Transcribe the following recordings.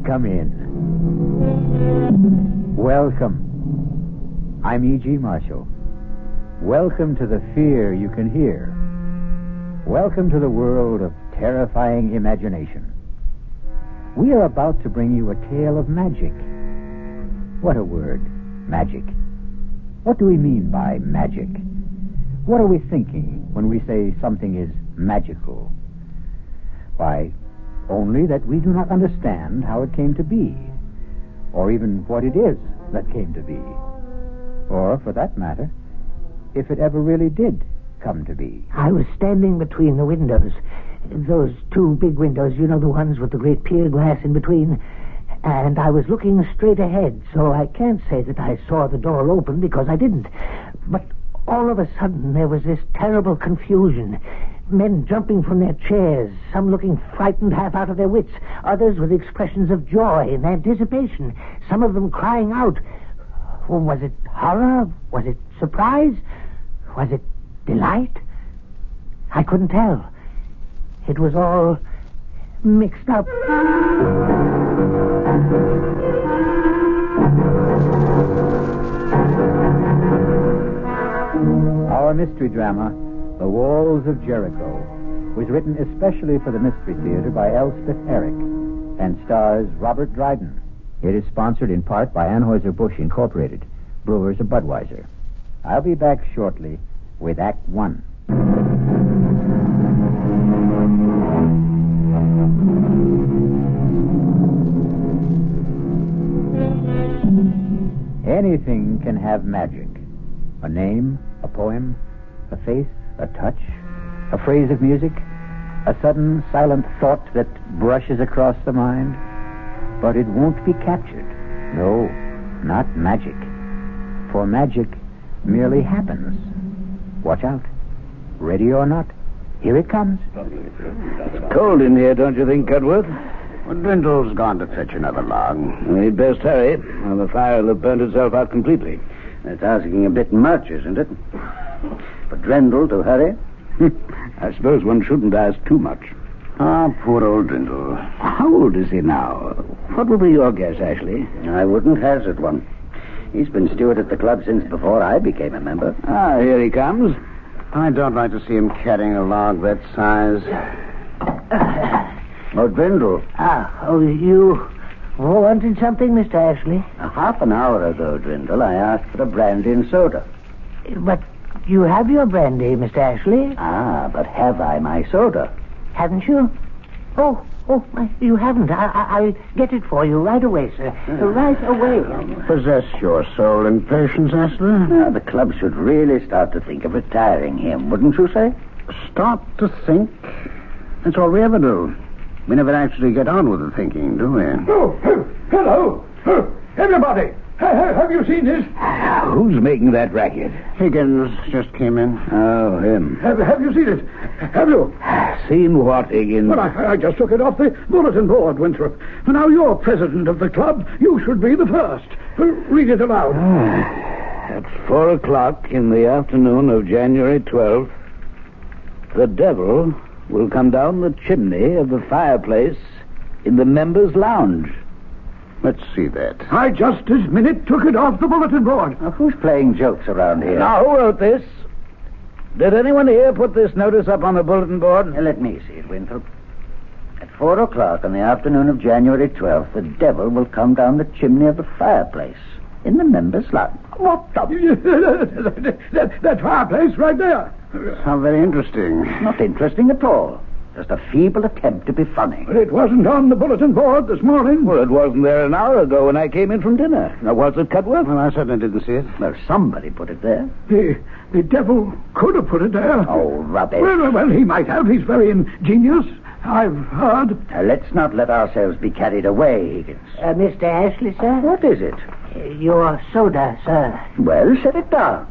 come in. Welcome. I'm E.G. Marshall. Welcome to the fear you can hear. Welcome to the world of terrifying imagination. We are about to bring you a tale of magic. What a word, magic. What do we mean by magic? What are we thinking when we say something is magical? Why, only that we do not understand how it came to be, or even what it is that came to be, or, for that matter, if it ever really did come to be. I was standing between the windows, those two big windows, you know, the ones with the great pier glass in between, and I was looking straight ahead, so I can't say that I saw the door open because I didn't. But all of a sudden there was this terrible confusion. Men jumping from their chairs, some looking frightened half out of their wits, others with expressions of joy and anticipation, some of them crying out. Was it horror? Was it surprise? Was it delight? I couldn't tell. It was all mixed up. Our mystery drama, The Walls of Jericho, was written especially for the Mystery Theater by Elspeth Eric and stars Robert Dryden. It is sponsored in part by Anheuser-Busch Incorporated, brewers of Budweiser. I'll be back shortly with Act One. Anything can have magic. A name, a poem, a face, a touch, a phrase of music, a sudden silent thought that brushes across the mind. But it won't be captured. No, not magic. For magic merely happens. Watch out. Ready or not, here it comes. It's cold in here, don't you think, Cudworth? Well, Dwindle's gone to fetch another log. We'd best hurry, or the fire will have burnt itself out completely. That's asking a bit much, isn't it? For Dwindle to hurry? I suppose one shouldn't ask too much. Ah, poor old Dwindle. How old is he now? What would be your guess, Ashley? I wouldn't hazard one. He's been steward at the club since before I became a member. Ah, here he comes. I don't like to see him carrying a log that size. Oh, Dwindle. You wanted something, Mr. Ashley? Half an hour ago, Dwindle, I asked for a brandy and soda. But you have your brandy, Mr. Ashley. Ah, but have I my soda? Haven't you? Oh, you haven't. I'll get it for you right away, sir. Right away. Possess your soul in patience, Ashley. Now, the club should really start to think of retiring him, wouldn't you say? Start to think? That's all we ever do. We never actually get on with the thinking, do we? Oh, hello. Everybody, have you seen this? Who's making that racket? Higgins just came in. Oh, him. Have you seen it? Have you? Seen what, Higgins? Well, I just took it off the bulletin board, Winthrop. Now, you're president of the club. You should be the first. Read it aloud. At 4:00 in the afternoon of January 12th, the devil will come down the chimney of the fireplace in the members' lounge. Let's see that. I just this minute took it off the bulletin board. Now, who's playing jokes around here? Now, who wrote this? Did anyone here put this notice up on the bulletin board? Let me see it, Winthrop. At 4:00 in the afternoon of January 12th, the devil will come down the chimney of the fireplace in the members' lounge. What the... that fireplace right there. How very interesting. Not interesting at all. Just a feeble attempt to be funny. But it wasn't on the bulletin board this morning. Well, it wasn't there an hour ago when I came in from dinner. Now, was it, Cudworth? Well, I certainly didn't see it. Well, somebody put it there. The devil could have put it there. Oh, rubbish. Well, he might have. He's very ingenious. I've heard. Let's not let ourselves be carried away, Higgins. Mr. Ashley, sir? What is it? Your soda, sir. Well, set it down.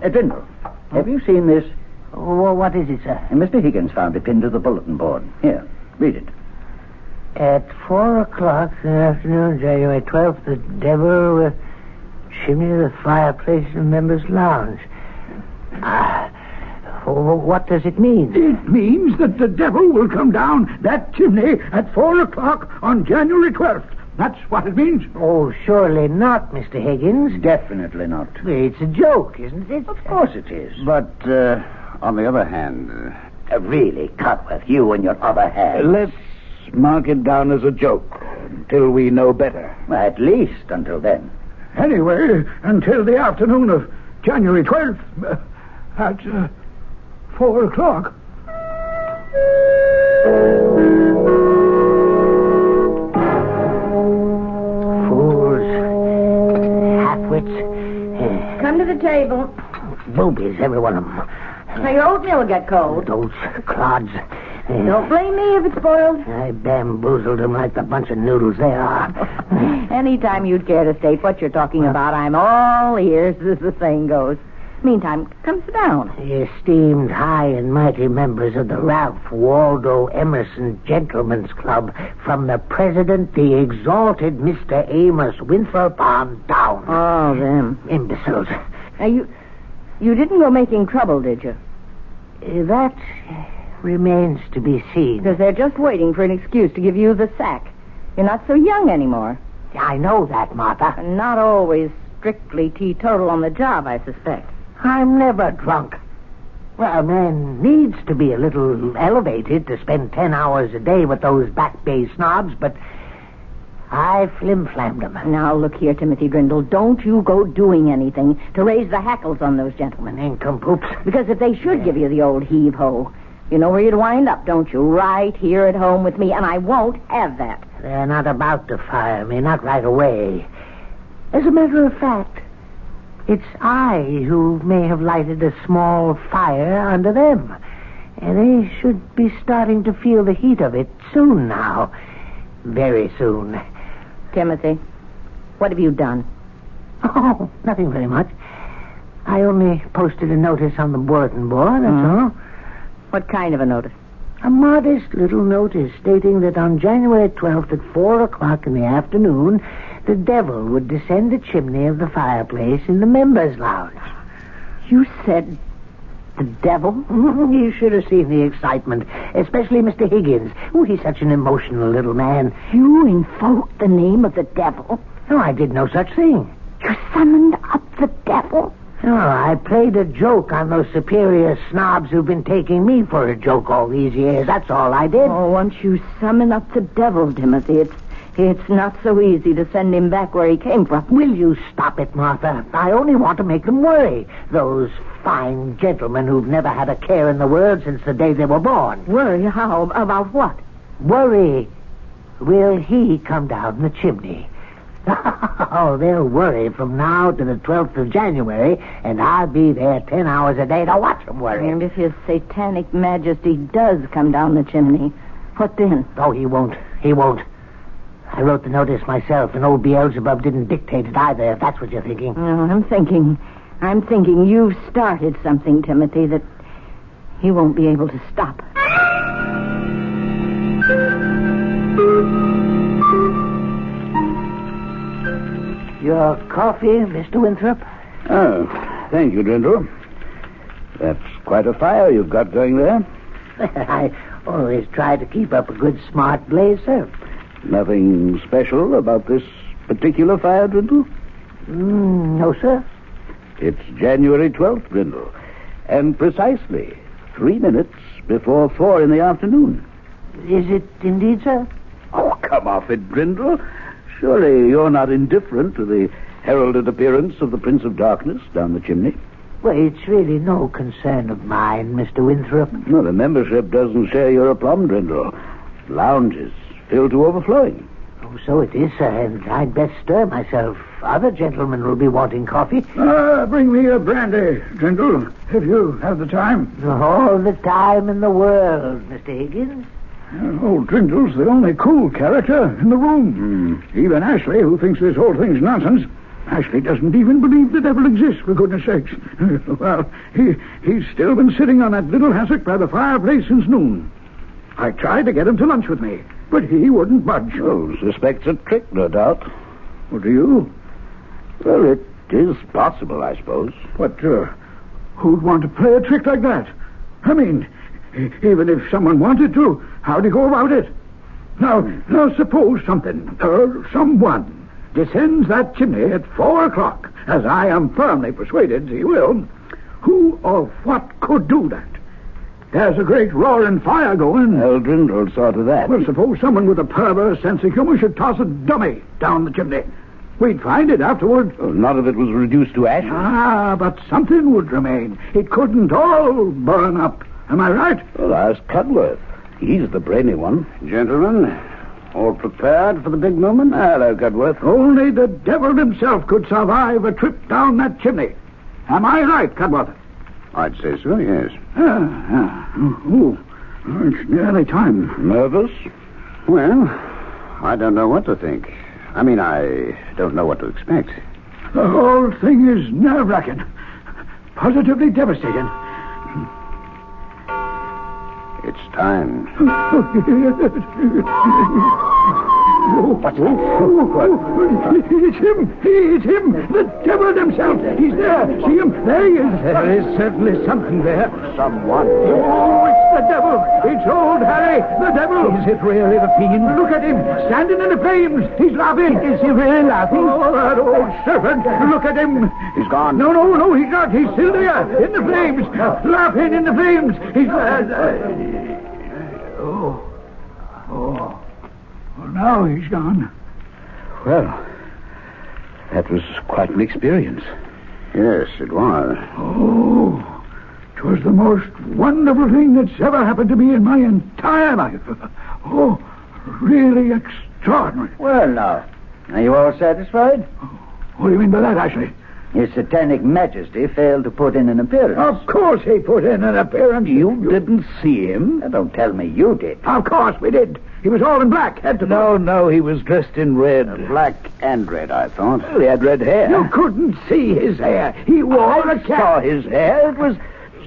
Dwindle, have you seen this? What is it, sir? Mr. Higgins found it pinned to the bulletin board. Here, read it. At 4:00 in the afternoon, January 12th, the devil will chimney of the fireplace in the members' lounge. Oh, what does it mean? It means that the devil will come down that chimney at 4 o'clock on January 12th. That's what it means. Oh, surely not, Mr. Higgins. Definitely not. It's a joke, isn't it? Of course it is. But, on the other hand... really, Cudworth, you and your other hand... let's mark it down as a joke until we know better. At least until then. Anyway, until the afternoon of January 12th at 4 o'clock. Fools. Half-wits. Come to the table. Boobies, every one of them. Now, your oatmeal will get cold. Those clods. Don't blame me if it's spoiled. I bamboozled them like the bunch of noodles they are. Anytime you'd care to state what you're talking about, I'm all ears, as the saying goes. Meantime, come sit down. The esteemed high and mighty members of the Ralph Waldo Emerson Gentlemen's Club, from the president, the exalted Mr. Amos Winthrop on down. Oh, them. Imbeciles. Now, you didn't go making trouble, did you? That remains to be seen. Because they're just waiting for an excuse to give you the sack. You're not so young anymore. I know that, Martha. And not always strictly teetotal on the job, I suspect. I'm never drunk. Well, a man needs to be a little elevated to spend 10 hours a day with those Back Bay snobs, but I flim-flammed them. Now, look here, Timothy Grindle. Don't you go doing anything to raise the hackles on those gentlemen. Nincompoops. Because if they should give you the old heave-ho, you know where you'd wind up, don't you? Right here at home with me, and I won't have that. They're not about to fire me, not right away. As a matter of fact, it's I who may have lighted a small fire under them. And they should be starting to feel the heat of it soon now. Very soon. Timothy, what have you done? Oh, nothing very much. I only posted a notice on the bulletin board, that's all. What kind of a notice? A modest little notice stating that on January 12th at 4 o'clock in the afternoon, the devil would descend the chimney of the fireplace in the members' lounge. You said the devil? You should have seen the excitement, especially Mr. Higgins. Oh, he's such an emotional little man. You invoked the name of the devil? No, I did no such thing. You summoned up the devil? No, I played a joke on those superior snobs who've been taking me for a joke all these years. That's all I did. Oh, once you summon up the devil, Timothy, it's not so easy to send him back where he came from. Will you stop it, Martha? I only want to make them worry. Those fine gentlemen who've never had a care in the world since the day they were born. Worry? How? About what? Worry. Will he come down the chimney? Oh, they'll worry from now to the 12th of January, and I'll be there 10 hours a day to watch them worry. And if his satanic majesty does come down the chimney, what then? Oh, he won't. He won't. I wrote the notice myself, and old Beelzebub didn't dictate it either, if that's what you're thinking. No, I'm thinking you've started something, Timothy, that he won't be able to stop. Your coffee, Mr. Winthrop? Oh, thank you, Grindle. That's quite a fire you've got going there. I always try to keep up a good, smart blaze, sir. Nothing special about this particular fire, Grindle? No, sir. It's January 12th, Grindle, and precisely 3 minutes before 4 in the afternoon. Is it indeed, sir? Oh, come off it, Grindle. Surely you're not indifferent to the heralded appearance of the Prince of Darkness down the chimney? Well, it's really no concern of mine, Mr. Winthrop. No, the membership doesn't share your aplomb, Grindle. Lounges filled to overflowing. Oh, so it is, sir, and I'd best stir myself. Other gentlemen will be wanting coffee. Bring me a brandy, Grindle, if you have the time. All the time in the world, Mr. Higgins. Old Grindle's the only cool character in the room. Even Ashley, who thinks this whole thing's nonsense. Ashley doesn't even believe the devil exists, for goodness sakes. Well, he's still been sitting on that little hassock by the fireplace since noon. I tried to get him to lunch with me, but he wouldn't budge. Oh, suspects a trick, no doubt. What do you? Well, it is possible, I suppose. But who'd want to play a trick like that? I mean, even if someone wanted to, how'd he go about it? Now suppose something, or someone, descends that chimney at 4 o'clock, as I am firmly persuaded he will. Who or what could do that? There's a great roaring fire going. Drindle saw to that. Well, suppose someone with a perverse sense of humor should toss a dummy down the chimney. We'd find it afterwards. Well, none of it was reduced to ashes. But something would remain. It couldn't all burn up. Am I right? Well, ask Cudworth. He's the brainy one. Gentlemen, all prepared for the big moment? Hello, Cudworth. Only the devil himself could survive a trip down that chimney. Am I right, Cudworth? I'd say so, yes. It's nearly time. Nervous? Well, I don't know what to think. I mean, I don't know what to expect. The whole thing is nerve-wracking. Positively devastating. It's time. What's that? It's him. It's him. The devil himself. He's there. See him? There he is. There is certainly something there. Someone. Oh, it's the devil. It's old Harry, the devil. Is it really the fiend? Look at him, standing in the flames. He's laughing. Is he really laughing? Oh, that old serpent. Look at him. He's gone. No, he's not. He's still there, in the flames. Laughing in the flames. He's... Well, now he's gone. Well, that was quite an experience. Yes, it was. Oh, it was the most wonderful thing that's ever happened to me in my entire life. Oh, really extraordinary. Well, now, are you all satisfied? What do you mean by that, Ashley? His Satanic Majesty failed to put in an appearance. Of course he put in an appearance. You didn't see him? Don't tell me you did. Of course we did. He was all in black, head to No, he was dressed in red. Black and red, I thought. Well, he had red hair. You couldn't see his hair. He wore a cap. Saw his hair. It was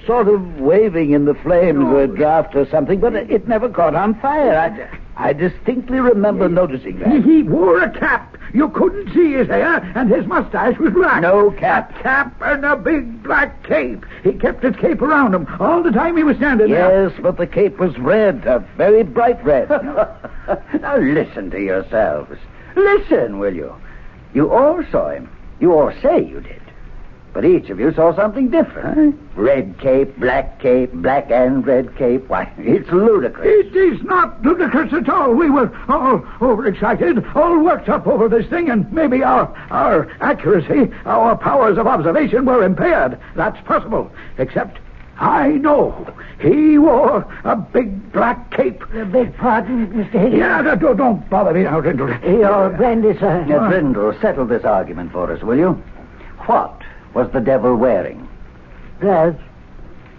sort of waving in the flames or a draft or something, but it never caught on fire. I distinctly remember noticing that. He wore a cap. You couldn't see his hair, and his mustache was black. No cap. A cap and a big black cape. He kept his cape around him all the time he was standing there. Yes, but the cape was red, a very bright red. Now listen to yourselves. Listen, will you? You all saw him. You all say you did. But each of you saw something different. Red cape, black and red cape. Why, it's ludicrous. It is not ludicrous at all. We were all overexcited, all worked up over this thing, and maybe our accuracy, our powers of observation were impaired. That's possible. Except, I know, he wore a big black cape. Beg pardon, Mr. Higgins? Yeah, don't bother me now, Drindle. Your brandy, sir. Now, Brindle, settle this argument for us, will you? What was the devil wearing? The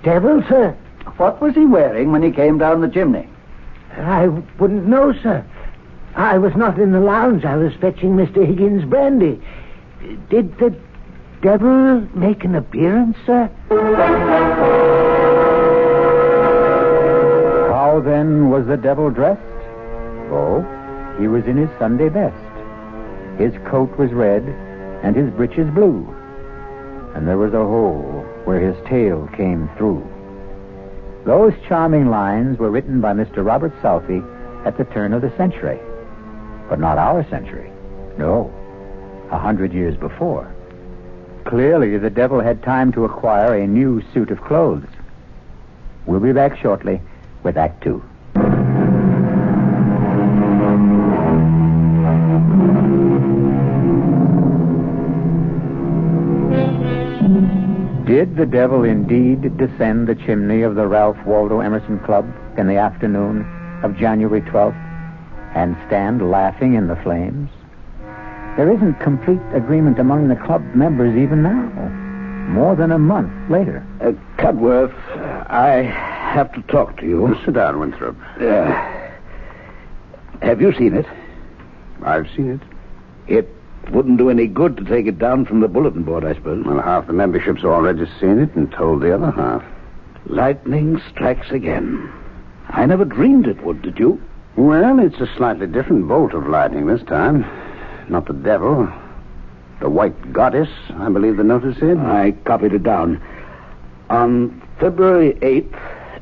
devil, sir? What was he wearing when he came down the chimney? I wouldn't know, sir. I was not in the lounge. I was fetching Mr. Higgins' brandy. Did the devil make an appearance, sir? How then was the devil dressed? Oh, he was in his Sunday best. His coat was red and his breeches blue. And there was a hole where his tail came through. Those charming lines were written by Mr. Robert Southey at the turn of the century. But not our century. No, 100 years before. Clearly, the devil had time to acquire a new suit of clothes. We'll be back shortly with Act Two. Did the devil indeed descend the chimney of the Ralph Waldo Emerson Club in the afternoon of January 12th and stand laughing in the flames? There isn't complete agreement among the club members even now, more than a month later. Cudworth, I have to talk to you. Sit down, Winthrop. Have you seen it? I've seen it. It wouldn't do any good to take it down from the bulletin board, I suppose. Well, half the membership's already seen it and told the other half. Lightning strikes again. I never dreamed it would, did you? Well, it's a slightly different bolt of lightning this time. Not the devil. The white goddess, I believe the notice said. I copied it down. On February 8th,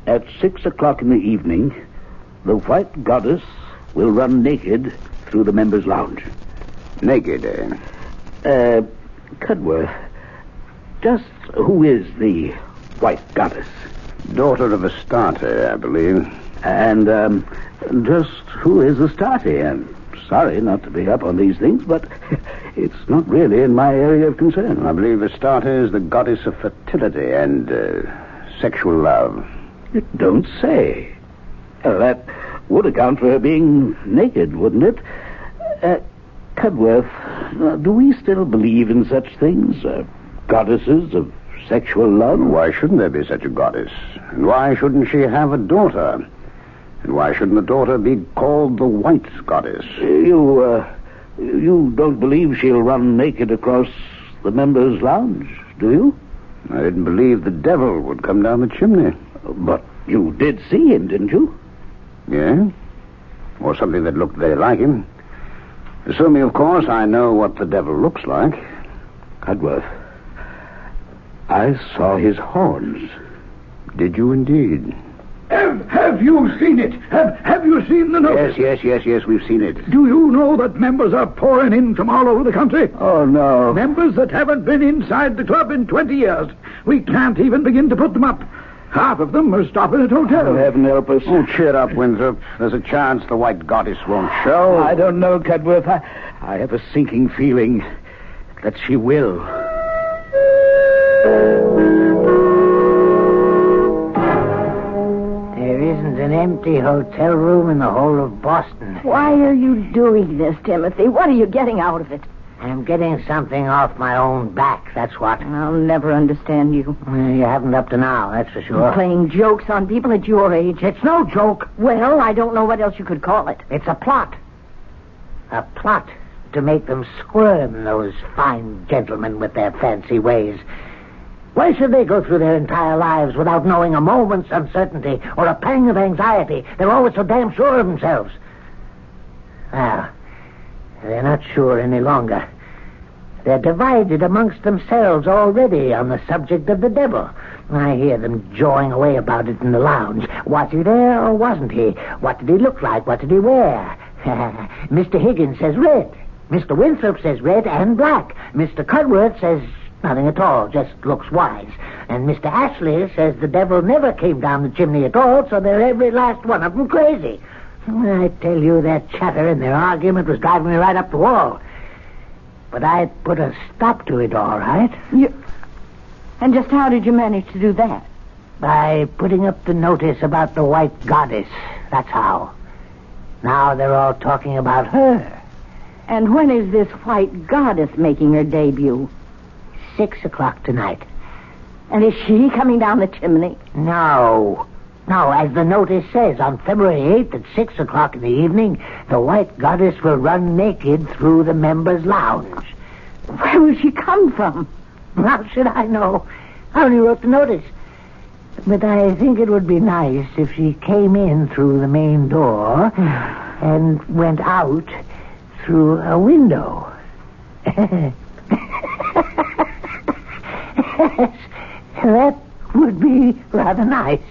at 6 o'clock in the evening, the white goddess will run naked through the members' lounge. Naked, eh? Cudworth, just who is the white goddess? Daughter of Astarte, I believe. And, just who is Astarte? I'm sorry not to be up on these things, but it's not really in my area of concern. I believe Astarte is the goddess of fertility and sexual love. You don't say. That would account for her being naked, wouldn't it? Cudworth, do we still believe in such things? Goddesses of sexual love? Why shouldn't there be such a goddess? And why shouldn't she have a daughter? And why shouldn't the daughter be called the white goddess? You don't believe she'll run naked across the members' lounge, do you? I didn't believe the devil would come down the chimney. But you did see him, didn't you? Yeah? Or something that looked very like him. Assuming, of course, I know what the devil looks like. Cudworth, I saw his horns. Did you indeed? Have you seen it? Have you seen the notice? Yes, we've seen it. Do you know that members are pouring in from all over the country? Oh, no. Members that haven't been inside the club in 20 years. We can't even begin to put them up. Half of them are stopping at hotels. Oh, heaven help us. Oh, cheer up, Winthrop. There's a chance the white goddess won't show. I don't know, Cudworth. I have a sinking feeling that she will. There isn't an empty hotel room in the whole of Boston. Why are you doing this, Timothy? What are you getting out of it? I'm getting something off my own back, that's what. I'll never understand you. Well, you haven't up to now, that's for sure. Playing jokes on people at your age. It's no joke. Well, I don't know what else you could call it. It's a plot. A plot to make them squirm, those fine gentlemen with their fancy ways. Why should they go through their entire lives without knowing a moment's uncertainty or a pang of anxiety? They're always so damn sure of themselves. Well, they're not sure any longer. They're divided amongst themselves already on the subject of the devil. I hear them jawing away about it in the lounge. Was he there or wasn't he? What did he look like? What did he wear? Mr. Higgins says red. Mr. Winthrop says red and black. Mr. Cudworth says nothing at all, just looks wise. And Mr. Ashley says the devil never came down the chimney at all, so they're every last one of them crazy. I tell you, that chatter in their argument was driving me right up the wall. But I put a stop to it, all right. And just how did you manage to do that? By putting up the notice about the white goddess. That's how. Now they're all talking about her. And when is this white goddess making her debut? 6 o'clock tonight. And is she coming down the chimney? No, as the notice says, on February 8th at 6 o'clock in the evening, the white goddess will run naked through the members' lounge. Where will she come from? How should I know? I only wrote the notice. But I think it would be nice if she came in through the main door and went out through a window. Yes, that would be rather nice.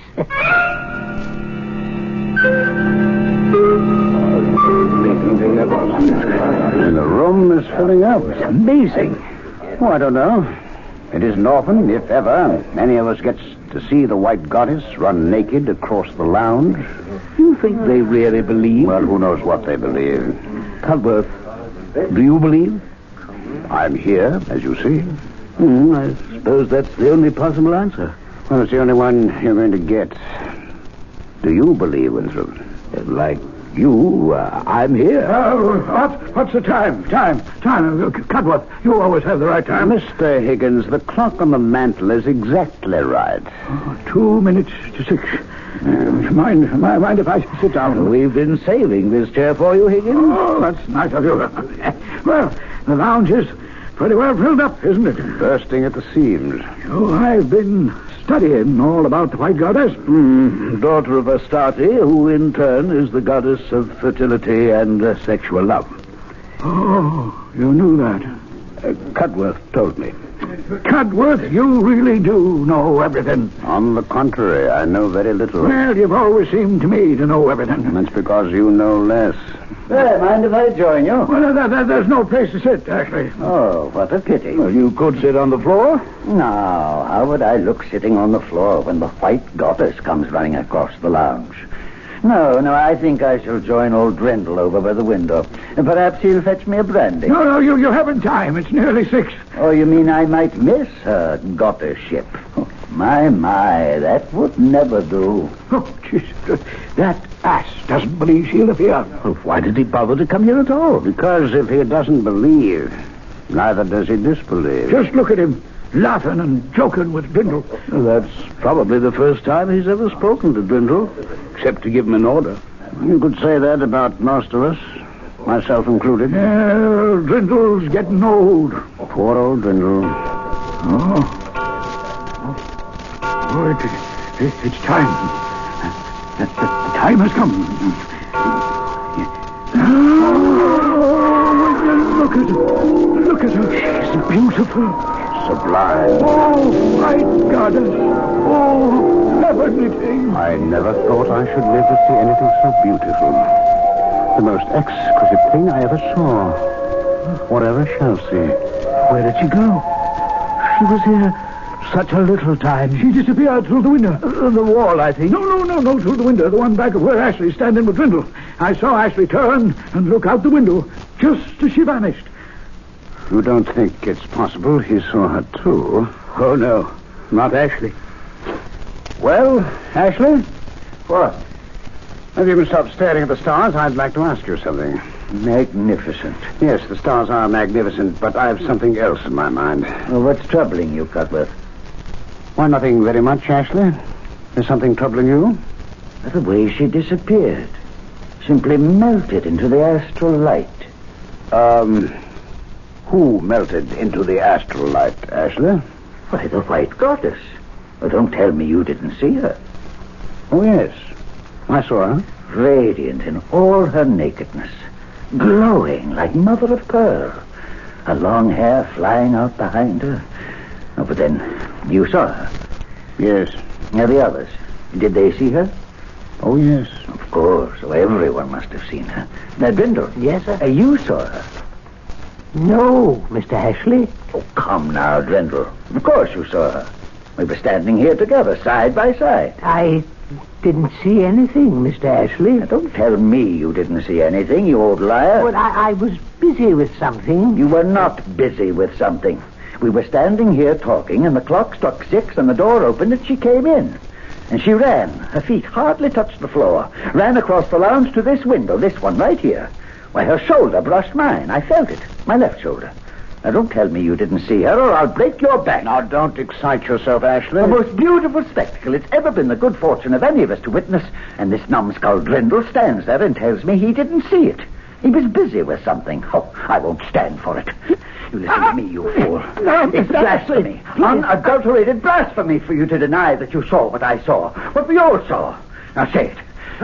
And the room is filling up. It's amazing. Oh, I don't know. It isn't often, if ever, any of us gets to see the white goddess run naked across the lounge. You think they really believe? Well, who knows what they believe. Cudworth, do you believe? I'm here, as you see. I suppose that's the only possible answer. Well, it's the only one you're going to get. Do you believe, Winthrop? Like you, I'm here. What's the time? Time. Cudworth, you always have the right time. Mr. Higgins, the clock on the mantel is exactly right. 2 minutes to 6. Mind if I sit down? We've been saving this chair for you, Higgins. Oh, that's nice of you. Well, the lounge is pretty well filled up, isn't it? Bursting at the seams. Oh, I've been studying all about the white goddess. Daughter of Astarte, who in turn is the goddess of fertility and sexual love. Oh, you knew that. Cudworth told me. Cudworth, you really do know everything. On the contrary, I know very little. Well, you've always seemed to me to know everything. That's because you know less. Hey, mind if I join you? Well, there's no place to sit, actually. Oh, what a pity. Well, you could sit on the floor. Now, how would I look sitting on the floor when the white goddess comes running across the lounge? No, I think I shall join old Drindle over by the window. And perhaps he'll fetch me a brandy. No, you haven't time. It's nearly 6. Oh, you mean I might miss her goddessship? Oh, my, that would never do. Oh, Jesus. That ass doesn't believe she'll appear. Well, why did he bother to come here at all? Because if he doesn't believe, neither does he disbelieve. Just look at him, laughing and joking with Drindle. Well, that's probably the first time he's ever spoken to Drindle, except to give him an order. You could say that about most of us, myself included. Drindle's getting old. Poor old Drindle. It's time. The time has come. Look at her. Look at her. She's beautiful. Sublime. Oh, my goddess. Oh, heavenly thing. I never thought I should live to see anything so beautiful. The most exquisite thing I ever saw. Or ever shall see. Where did she go? She was here such a little time. She disappeared through the window. The wall, I think. No, through the window. The one back of where Ashley's standing with Drindle. I saw Ashley turn and look out the window just as she vanished. You don't think it's possible he saw her too? Oh, no, not Ashley. Well, Ashley? What? If you can stop staring at the stars, I'd like to ask you something. Magnificent. Yes, the stars are magnificent, but I have something else in my mind. Well, what's troubling you, Cudworth? Why, nothing very much, Ashley. There's something troubling you? The way she disappeared. Simply melted into the astral light. Who melted into the astral light, Ashley? Why, the white goddess. Well, don't tell me you didn't see her. Oh, yes. I saw her. Radiant in all her nakedness. Glowing like mother of pearl. Her long hair flying out behind her. Oh, but then, you saw her. Yes. Now, the others, did they see her? Oh, yes. Of course, so everyone must have seen her. Now, Drindle. Yes, sir? You saw her. No, Mr. Ashley. Oh, come now, Drindle. Of course you saw her. We were standing here together, side by side. I didn't see anything, Mr. Ashley. Now, don't tell me you didn't see anything, you old liar. But I was busy with something. You were not busy with something. We were standing here talking, and the clock struck 6, and the door opened, and she came in. And she ran. Her feet hardly touched the floor. Ran across the lounge to this window, this one right here. Why, her shoulder brushed mine. I felt it. My left shoulder. Now, don't tell me you didn't see her, or I'll break your back. Now, don't excite yourself, Ashley. The most beautiful spectacle it's ever been the good fortune of any of us to witness, and this numbskull Drindle stands there and tells me he didn't see it. He was busy with something. Oh, I won't stand for it. You listen to me, you fool. It's blasphemy. Unadulterated blasphemy for you to deny that you saw what I saw. What we all saw. Now, say it.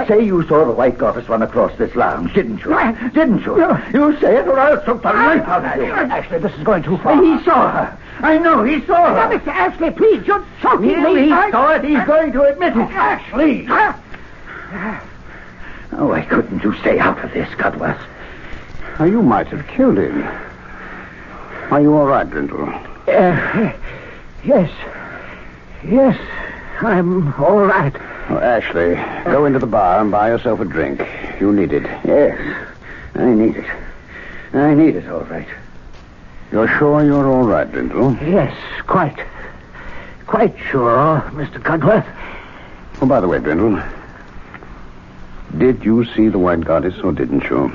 Say you saw the white goddess run across this lounge, didn't you? Didn't you? You say it, or I'll choke the life out of you. Ashley, this is going too far. He saw her. I know he saw her. Now, Mr. Ashley, please, you're choking me. He saw it. He's going to admit it. Ashley! Oh, why couldn't you stay out of this, Cudworth? Now, you might have killed him. Are you all right, Drindle? Yes. Yes, I'm all right. Oh, Ashley, go into the bar and buy yourself a drink. You need it. Yes, I need it. I need it, all right. You're sure you're all right, Drindle? Yes, quite sure, Mr. Cudworth. Oh, by the way, Drindle, did you see the white goddess or didn't you?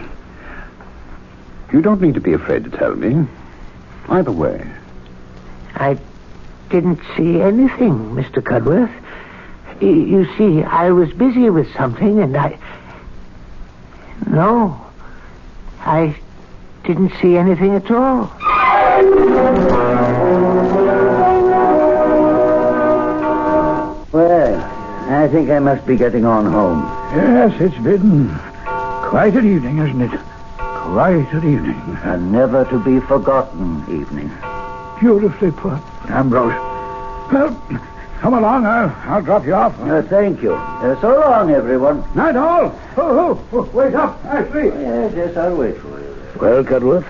You don't need to be afraid to tell me. Either way. I didn't see anything, Mr. Cudworth. You see, I was busy with something, and No, I didn't see anything at all. Well, I think I must be getting on home. Yes, it's been quite an evening, isn't it? quiet evening. A never-to-be-forgotten evening. Beautifully put, Ambrose. Well, come along. I'll drop you off. Thank you. So long, everyone. Night all. Oh, wait up, Ashley. Yes, I'll wait for you. Well, Cudworth?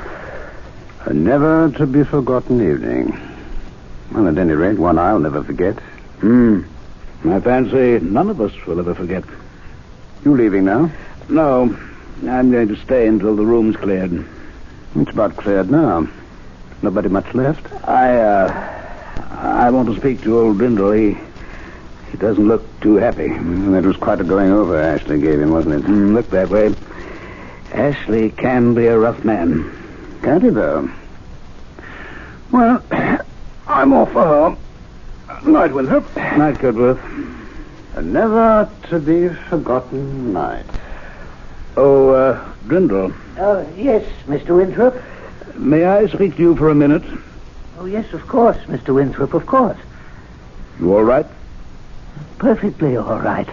A never-to-be-forgotten evening. Well, at any rate, one I'll never forget. I fancy none of us will ever forget. You leaving now? No, I'm going to stay until the room's cleared. It's about cleared now. Nobody much left? I want to speak to old Brindle. He doesn't look too happy. That was quite a going over Ashley gave him, wasn't it? Look that way. Ashley can be a rough man. Can't he, though? Well, I'm off for home. Night, Winthrop. Night, Cudworth. A never-to-be-forgotten night. Oh, Brindle. Yes, Mr. Winthrop. May I speak to you for a minute? Oh, yes, of course, Mr. Winthrop, of course. You all right? Perfectly all right.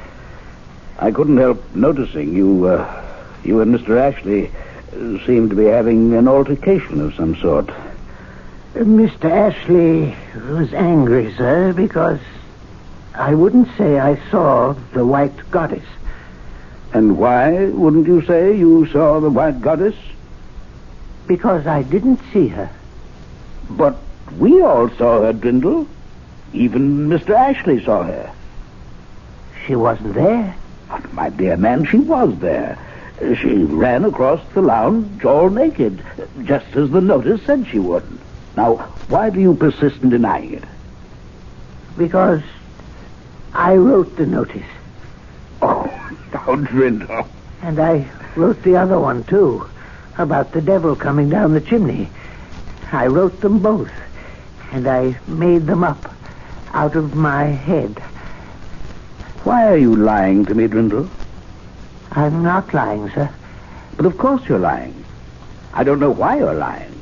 I couldn't help noticing you and Mr. Ashley seem to be having an altercation of some sort. Mr. Ashley was angry, sir, because I wouldn't say I saw the White Goddess. And why wouldn't you say you saw the White Goddess? Because I didn't see her. But we all saw her, Brindle. Even Mr. Ashley saw her. She wasn't there. But, my dear man, she was there. She ran across the lounge all naked, just as the notice said she would. Now, why do you persist in denying it? Because I wrote the notice. Oh, now, Brindle. And I wrote the other one, too, about the devil coming down the chimney. I wrote them both, and I made them up out of my head. Why are you lying to me, Brindle? I'm not lying, sir. But of course you're lying. I don't know why you're lying.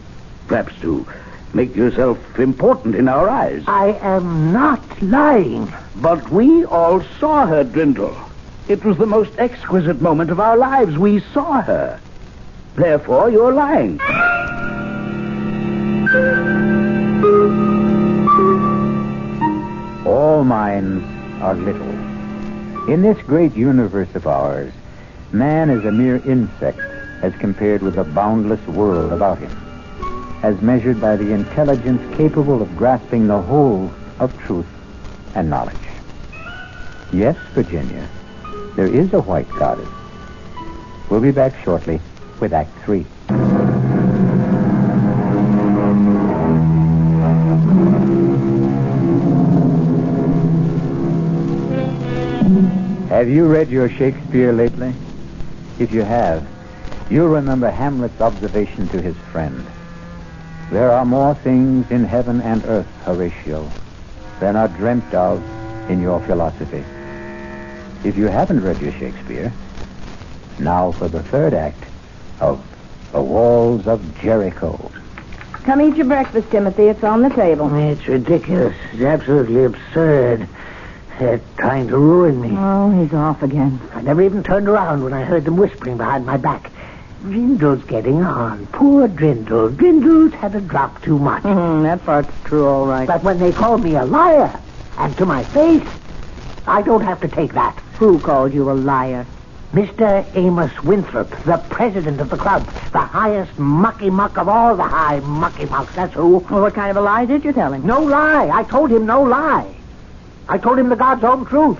Perhaps to make yourself important in our eyes. I am not lying. But we all saw her, Brindle. It was the most exquisite moment of our lives. We saw her. Therefore, you're lying. All minds are little. In this great universe of ours, man is a mere insect as compared with the boundless world about him, as measured by the intelligence capable of grasping the whole of truth and knowledge. Yes, Virginia, there is a White Goddess. We'll be back shortly with Act 3. Have you read your Shakespeare lately? If you have, you'll remember Hamlet's observation to his friend. There are more things in heaven and earth, Horatio, than are dreamt of in your philosophy. If you haven't read your Shakespeare, now for the third act of The Walls of Jericho. Come eat your breakfast, Timothy. It's on the table. It's ridiculous. It's absolutely absurd. They're trying to ruin me. Oh, he's off again. I never even turned around when I heard them whispering behind my back. Drindle's getting on. Poor Drindle. Drindle's had a drop too much. That part's true, all right. But when they call me a liar, and to my face, I don't have to take that. Who called you a liar? Mr. Amos Winthrop, the president of the club, the highest mucky-muck of all the high mucky-mucks, that's who. Well, what kind of a lie did you tell him? No lie. I told him no lie. I told him the God's own truth.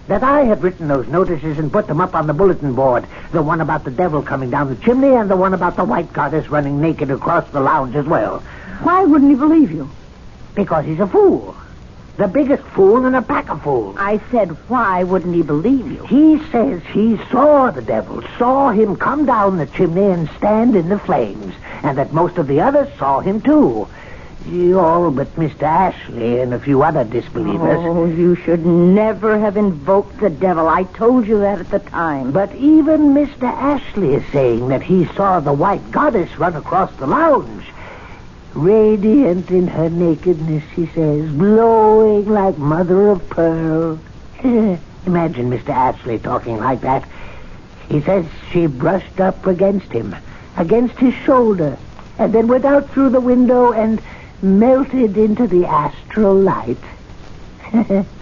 That I had written those notices and put them up on the bulletin board. The one about the devil coming down the chimney and the one about the White Goddess running naked across the lounge as well. Why wouldn't he believe you? Because he's a fool. The biggest fool in a pack of fools. I said, why wouldn't he believe you? He says he saw the devil, saw him come down the chimney and stand in the flames, and that most of the others saw him too. All but Mr. Ashley and a few other disbelievers. Oh, you should never have invoked the devil. I told you that at the time. But even Mr. Ashley is saying that he saw the White Goddess run across the lounge. Radiant in her nakedness, he says, glowing like mother of pearl. Imagine Mr. Ashley talking like that. He says she brushed up against him, against his shoulder, and then went out through the window and melted into the astral light.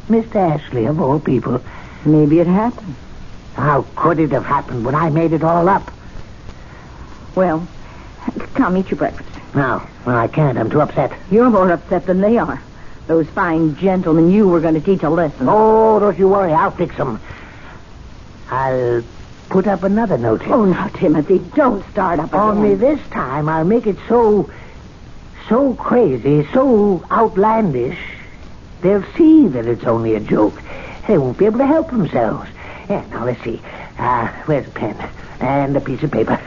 Mr. Ashley, of all people. Maybe it happened. How could it have happened when I made it all up? Well, come eat your breakfast. No, I can't. I'm too upset. You're more upset than they are. Those fine gentlemen you were going to teach a lesson. Oh, don't you worry. I'll fix them. I'll put up another notice. Oh, now, Timothy, don't start up again. Only this time I'll make it so crazy, so outlandish, they'll see that it's only a joke. They won't be able to help themselves. Yeah, now, let's see. Where's a pen? And a piece of paper.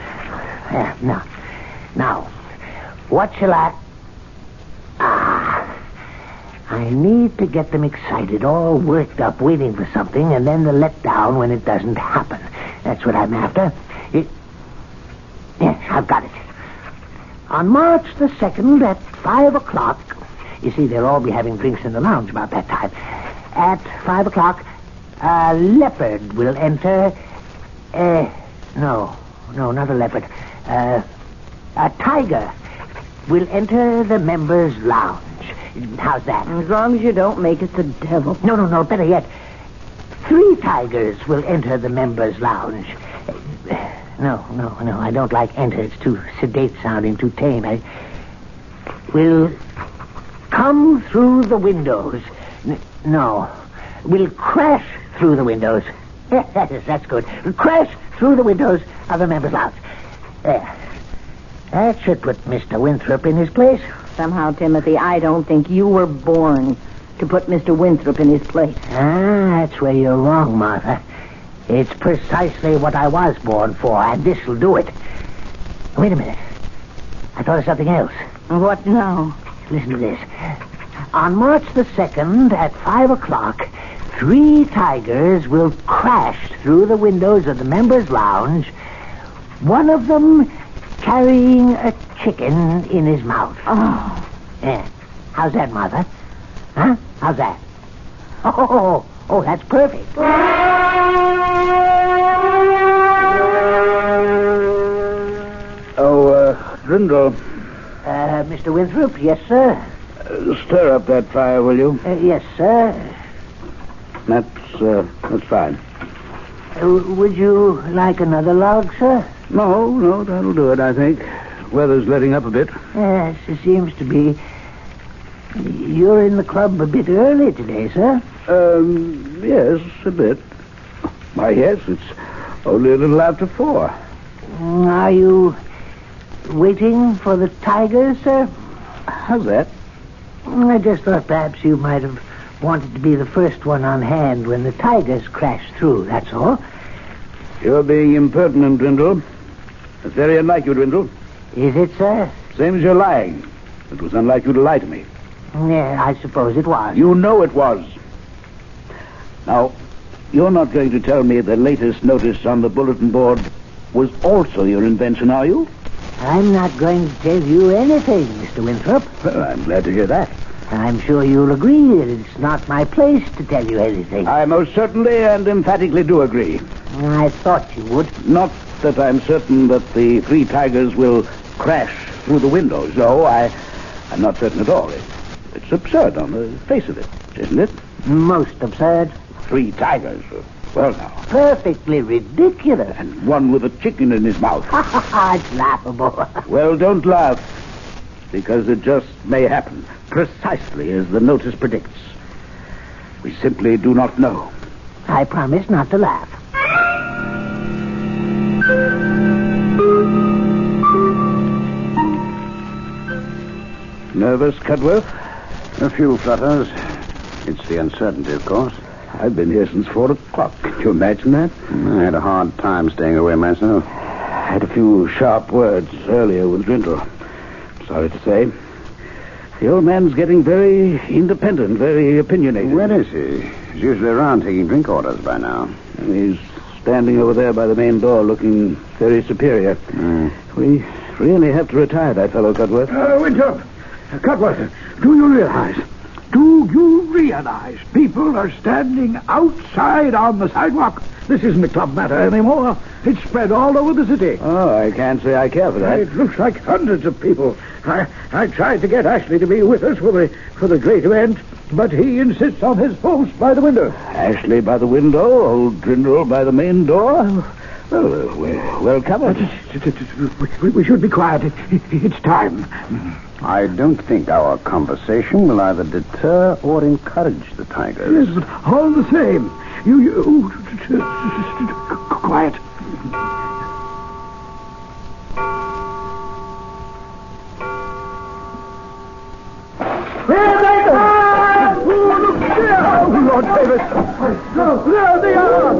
Now, what shall I... I need to get them excited, all worked up, waiting for something, and then they're let down when it doesn't happen. That's what I'm after. Yes, I've got it. On March the 2nd at 5 o'clock... You see, they'll all be having drinks in the lounge about that time. At 5 o'clock, a leopard will enter... No, not a leopard. A tiger will enter the members' lounge. How's that? As long as you don't make it the devil. No, better yet. 3 tigers will enter the members' lounge. No, I don't like enter. It's too sedate sounding, too tame. I will come through the windows. No, will crash through the windows. Yes, that's good. Crash through the windows of the members' lounge. There. That should put Mr. Winthrop in his place. Somehow, Timothy, I don't think you were born to put Mr. Winthrop in his place. That's where you're wrong, Martha. It's precisely what I was born for, and this'll do it. Wait a minute. I thought of something else. What now? Listen to this. On March the 2nd at 5 o'clock, 3 tigers will crash through the windows of the members' lounge, one of them carrying a chicken in his mouth. Oh. Yeah. How's that, Martha? Huh? How's that? Oh, that's perfect. Grindle. Mr. Winthrop, yes, sir? Stir up that fire, will you? Yes, sir. That's fine. Would you like another log, sir? No, that'll do it, I think. Weather's letting up a bit. Yes, it seems to be. You're in the club a bit early today, sir? Yes, a bit. Why, yes, it's only a little after 4. Are you waiting for the tigers, sir? How's that? I just thought perhaps you might have wanted to be the first one on hand when the tigers crashed through, that's all. You're being impertinent, Dwindle. That's very unlike you, Dwindle. Is it, sir? Same as you're lying. It was unlike you to lie to me. Yeah, I suppose it was. You know it was. Now, you're not going to tell me the latest notice on the bulletin board was also your invention, are you? I'm not going to tell you anything, Mr. Winthrop. Well, I'm glad to hear that. I'm sure you'll agree that it's not my place to tell you anything. I most certainly and emphatically do agree. I thought you would. Not that I'm certain that the 3 tigers will crash through the windows. No, I'm not certain at all. It's absurd on the face of it, isn't it? Most absurd. 3 tigers. Well, now. Perfectly ridiculous. And one with a chicken in his mouth. It's laughable. Well, don't laugh. Because it just may happen. Precisely as the notice predicts. We simply do not know. I promise not to laugh. Nervous, Cudworth? A few flutters. It's the uncertainty, of course. I've been here since 4 o'clock. Can you imagine that? I had a hard time staying away myself. I had a few sharp words earlier with Dwindle. Sorry to say. The old man's getting very independent, very opinionated. Where is he? He's usually around taking drink orders by now. And he's standing over there by the main door looking very superior. We really have to retire that fellow, Cudworth. Winthrop. Cudworth, do you realize Do you realize people are standing outside on the sidewalk? This isn't a club matter anymore. It's spread all over the city. Oh, I can't say I care for that. It looks like hundreds of people. I tried to get Ashley to be with us for the great event, but he insists on his post by the window. Ashley by the window, old Drindle by the main door. Well, we're well covered. We should be quiet. It's time. I don't think our conversation will either deter or encourage the tigers. Yes, but all the same, you quiet. Here they come! Oh, Lord Davis! There they are!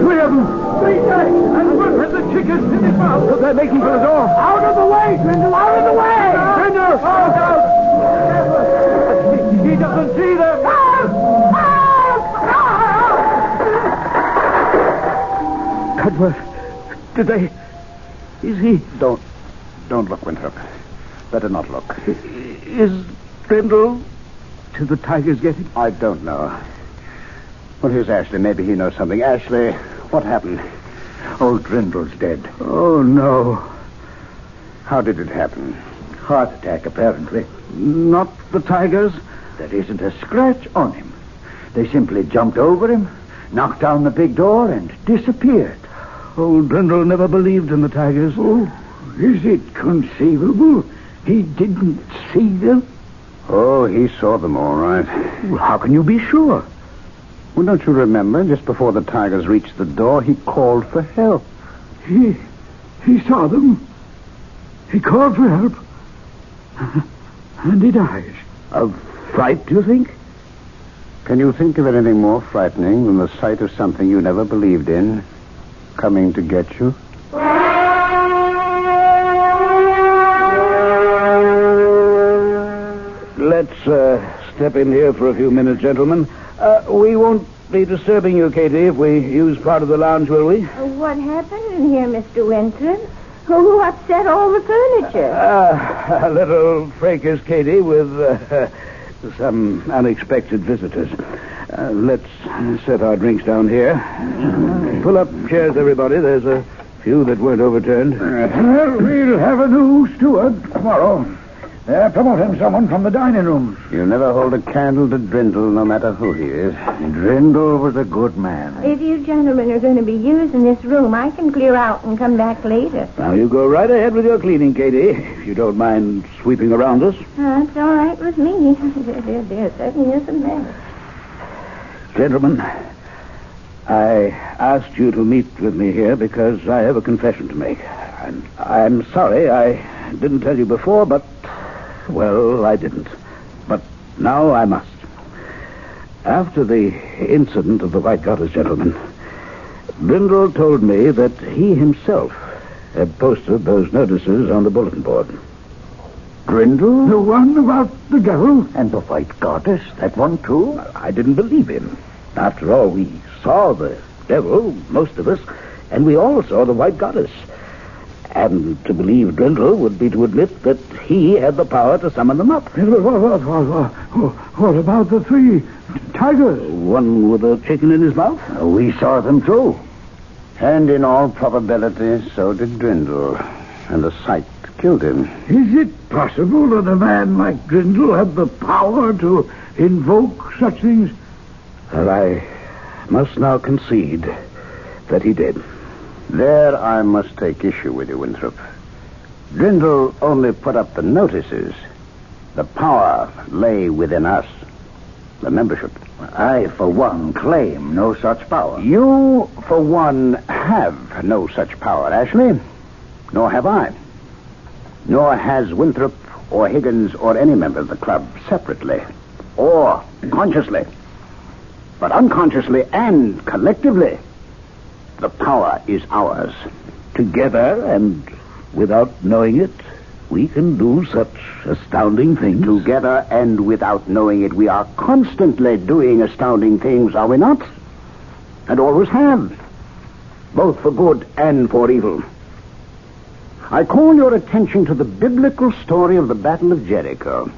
Three of them! Three guys! And one has the chickens in his mouth. So they're making for the door. Out of the way, Grindle! Out of the way! Grindle! Look out! He doesn't see them! Cudworth, did they... Is he... Don't look, Winthrop. Better not look. Is Grindle... Did the tigers get him? I don't know. Well, here's Ashley. Maybe he knows something. Ashley, what happened? Old Drindle's dead. Oh, no. How did it happen? Heart attack, apparently. Not the tigers? There isn't a scratch on him. They simply jumped over him, knocked down the big door, and disappeared. Old Drindle never believed in the tigers. Oh, is it conceivable he didn't see them? Oh, he saw them all right. Well, how can you be sure? Well, don't you remember, just before the tigers reached the door, he called for help. He saw them. He called for help. And he dies. Of fright, do you think? Can you think of anything more frightening than the sight of something you never believed in coming to get you? Let's step in here for a few minutes, gentlemen. We won't be disturbing you, Katie, if we use part of the lounge, will we? What happened in here, Mr. Winthrop? Who upset all the furniture? A little fracas, Katie, with some unexpected visitors. Let's set our drinks down here. Pull up chairs, everybody. There's a few that weren't overturned. Well, we'll have a new steward tomorrow. They're promoting someone from the dining room. You never hold a candle to Drindle, no matter who he is. Drindle was a good man. If you gentlemen are going to be using this room, I can clear out and come back later. Now, you go right ahead with your cleaning, Katie, if you don't mind sweeping around us. That's all right with me. There certainly isn't mess. Gentlemen, I asked you to meet with me here because I have a confession to make. I'm sorry I didn't tell you before, but... Well, I didn't. But now I must. After the incident of the White Goddess, gentlemen, Brindle told me that he himself had posted those notices on the bulletin board. Brindle? The one about the devil? And the White Goddess? That one, too? I didn't believe him. After all, we saw the devil, most of us, and we all saw the White Goddess. And to believe Drindle would be to admit that he had the power to summon them up. What about the three tigers? One with a chicken in his mouth? We saw them, too. And in all probability, so did Drindle. And the sight killed him. Is it possible that a man like Drindle had the power to invoke such things? Well, I must now concede that he did. There I must take issue with you, Winthrop. Drindle only put up the notices. The power lay within us, the membership. I, for one, claim no such power. You, for one, have no such power, Ashley. Nor have I. Nor has Winthrop or Higgins or any member of the club separately or consciously. But unconsciously and collectively, the power is ours. Together and without knowing it, we can do such astounding things. Together and without knowing it, we are constantly doing astounding things, are we not? And always have. Both for good and for evil. I call your attention to the biblical story of the Battle of Jericho,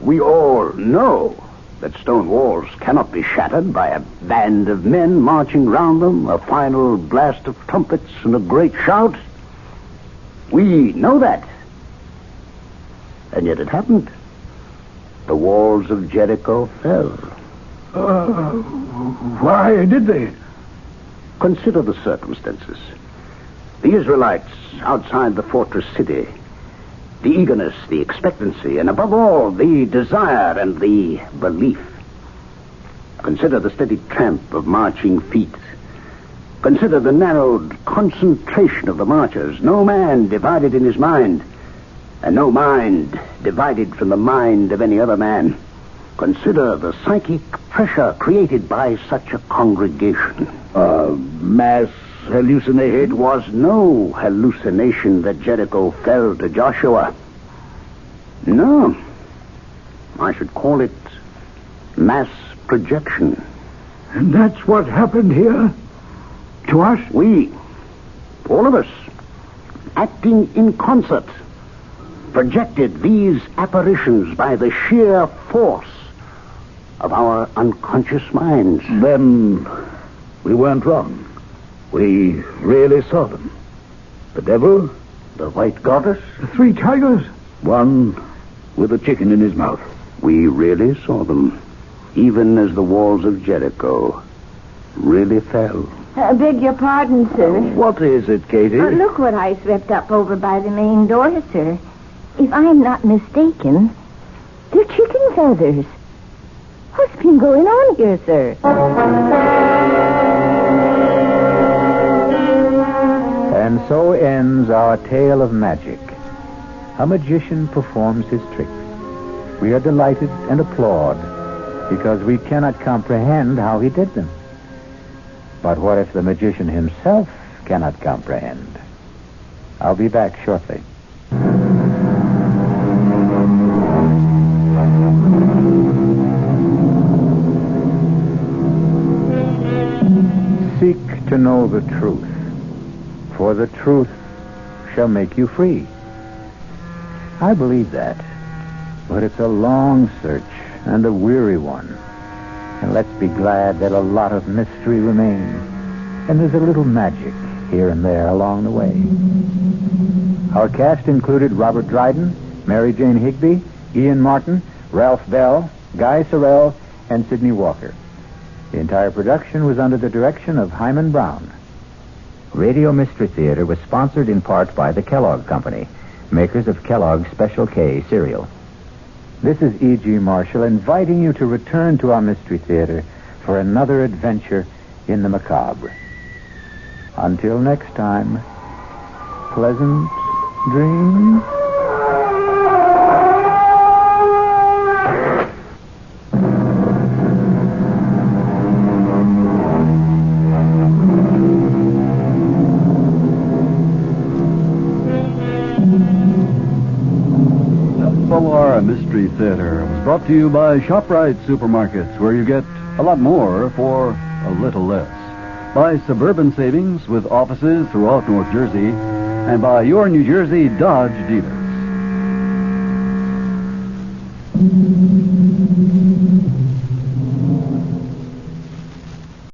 we all know that stone walls cannot be shattered by a band of men marching round them, a final blast of trumpets and a great shout. We know that. And yet it happened. The walls of Jericho fell. Why did they? Consider the circumstances. The Israelites outside the fortress city, the eagerness, the expectancy, and above all, the desire and the belief. Consider the steady tramp of marching feet. Consider the narrowed concentration of the marchers. No man divided in his mind, and no mind divided from the mind of any other man. Consider the psychic pressure created by such a congregation. Mass hallucination? It was no hallucination that Jericho fell to Joshua. No. I should call it mass projection. And that's what happened here? To us? We, all of us, acting in concert, projected these apparitions by the sheer force of our unconscious minds. Then we weren't wrong. We really saw them. The devil, the white goddess, The 3 tigers? one with a chicken in his mouth. We really saw them, even as the walls of Jericho really fell. Beg your pardon, sir. What is it, Katie? Look what I swept up over by the main door, sir. If I am not mistaken, they're chicken feathers. What's been going on here, sir? And so ends our tale of magic. A magician performs his tricks. We are delighted and applaud because we cannot comprehend how he did them. But what if the magician himself cannot comprehend? I'll be back shortly. Seek to know the truth, for the truth shall make you free. I believe that, but it's a long search and a weary one. And let's be glad that a lot of mystery remains, and there's a little magic here and there along the way. Our cast included Robert Dryden, Mary Jane Higby, Ian Martin, Ralph Bell, Guy Sorrell, and Sidney Walker. The entire production was under the direction of Hyman Brown. Radio Mystery Theater was sponsored in part by the Kellogg Company, makers of Kellogg's Special K cereal. This is E.G. Marshall inviting you to return to our Mystery Theater for another adventure in the macabre. Until next time, pleasant dreams. Mystery Theater was brought to you by ShopRite Supermarkets, where you get a lot more for a little less. By Suburban Savings, with offices throughout North Jersey, and by your New Jersey Dodge dealer.